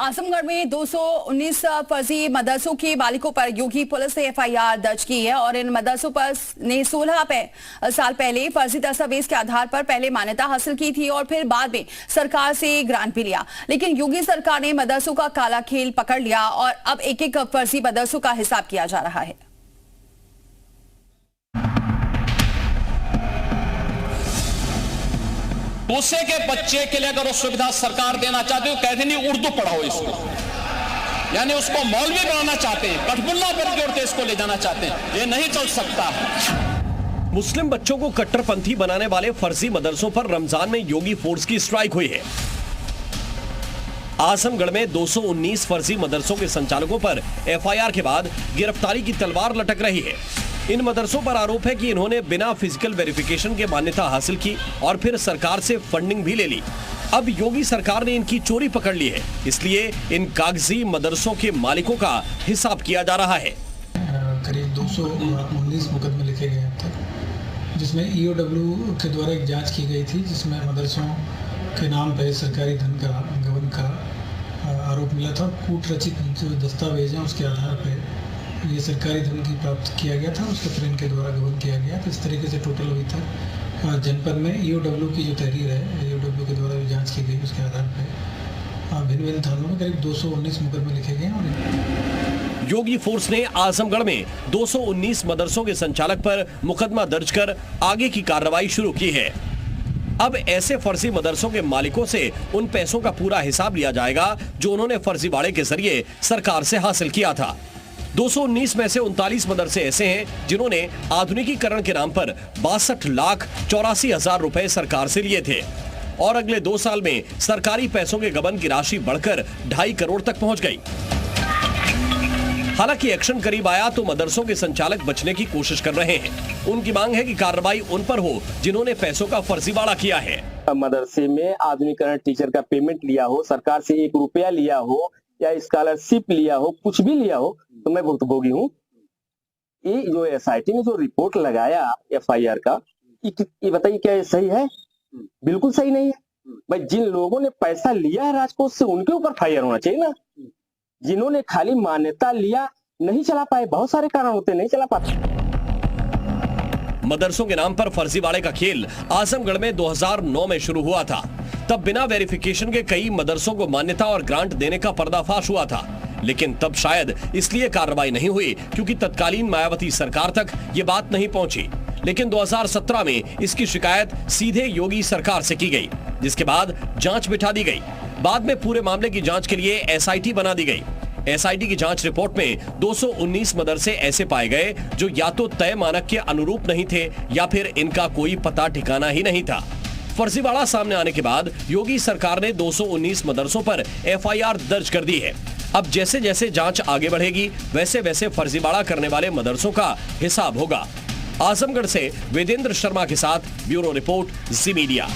आजमगढ़ में 219 फर्जी मदरसों के मालिकों पर योगी पुलिस ने एफआईआर दर्ज की है और इन मदरसों पर ने 16 साल पहले फर्जी दस्तावेज के आधार पर पहले मान्यता हासिल की थी और फिर बाद में सरकार से ग्रांट भी लिया। लेकिन योगी सरकार ने मदरसों का काला खेल पकड़ लिया और अब एक एक फर्जी मदरसों का हिसाब किया जा रहा है। दूसरे के बच्चे के लिए अगर वो सुविधा सरकार देना चाहती हो, कहते नहीं उर्दू पढ़ाओ इसको, यानी उसको मौलवी बनाना चाहते हैं, कठपुल्ला पर जोड़ के इसको ले जाना चाहते हैं। ये नहीं चल सकता है। मुस्लिम बच्चों को कट्टरपंथी बनाने वाले फर्जी मदरसों पर रमजान में योगी फोर्स की स्ट्राइक हुई है। आजमगढ़ में 219 फर्जी मदरसों के संचालकों पर एफआईआर के बाद गिरफ्तारी की तलवार लटक रही है। इन मदरसों पर आरोप है कि इन्होंने बिना फिजिकल वेरिफिकेशन के मान्यता हासिल की और फिर सरकार से फंडिंग भी ले ली। अब योगी सरकार ने इनकी चोरी पकड़ ली है, इसलिए इन कागजी मदरसों के मालिकों का हिसाब किया जा रहा है। करीब 219 मुकदमे लिखे गए अब तक, जिसमें ईओडब्ल्यू के द्वारा एक जांच की गई थी, जिसमें मदरसों के नाम पर सरकारी धन का गबन का आरोप मिला था। कूट रचित जो दस्तावेज हैं उसके आधार पर ये सरकारी धन की प्राप्त किया गया था, उसके फिर इनके द्वारा गबन किया गया। तो इस तरीके से टोटल अभी तक जनपद में ईओडब्ल्यू की जो तहरीर है, ईओडब्ल्यू के द्वारा जो जांच की गई उसके आधार पर भिन्न भिन्न थानों में करीब 219 मुकदमे लिखे गए हैं। योगी फोर्स ने आजमगढ़ में 219 मदरसों के संचालक पर मुकदमा दर्ज कर आगे की कार्रवाई शुरू की है। अब ऐसे फर्जी मदरसों के मालिकों से उन पैसों का पूरा हिसाब लिया जाएगा जो उन्होंने फर्जीवाड़े के जरिए सरकार से हासिल किया था। 219 में से 39 मदरसे ऐसे हैं जिन्होंने आधुनिकीकरण के नाम पर 62,84,000 रुपए सरकार से लिए थे और अगले 2 साल में सरकारी पैसों के गबन की राशि बढ़कर 2.5 करोड़ तक पहुंच गई। हालांकि एक्शन करीब आया तो मदरसों के संचालक बचने की कोशिश कर रहे हैं। उनकी मांग है कि कार्रवाई उन पर हो जिन्होंने पैसों का फर्जीवाड़ा किया है। मदरसे में आधुनिकीकरण टीचर का पेमेंट लिया हो, सरकार से 1 रुपया लिया हो या स्कॉलरशिप लिया हो, कुछ भी लिया हो, तो मैं भुक्तभोगी हूँ। ये जो एसआईटी ने जो रिपोर्ट लगाया एफआईआर का, ये बताइए क्या ये सही है? बिल्कुल सही नहीं है भाई। जिन लोगों ने पैसा लिया है राजकोष से, उनके ऊपर फायर होना चाहिए ना। जिन्होंने खाली मान्यता लिया नहीं चला पाए, बहुत सारे कारण होते नहीं चला पाते। मदरसों के नाम पर फर्जीवाड़े का खेल आजमगढ़ में 2009 में शुरू हुआ था। तब बिना वेरिफिकेशन के कई मदरसों को मान्यता और ग्रांट देने का पर्दाफाश हुआ था, लेकिन तब शायद इसलिए कार्रवाई नहीं हुई क्योंकि तत्कालीन मायावती सरकार तक ये बात नहीं पहुंची। लेकिन 2017 में इसकी शिकायत सीधे योगी सरकार से की गई, जिसके बाद जांच बिठा दी गई। बाद में पूरे मामले की जांच के लिए एसआईटी बना दी गई। एसआईटी की जांच रिपोर्ट में 219 मदरसे ऐसे पाए गए जो या तो तय मानक के अनुरूप नहीं थे या फिर इनका कोई पता ठिकाना ही नहीं था। फर्जीवाड़ा सामने आने के बाद योगी सरकार ने 219 मदरसों पर एफआईआर दर्ज कर दी है। अब जैसे जैसे जांच आगे बढ़ेगी वैसे वैसे फर्जीवाड़ा करने वाले मदरसों का हिसाब होगा। आजमगढ़ से वेदेंद्र शर्मा के साथ ब्यूरो रिपोर्ट, जी मीडिया।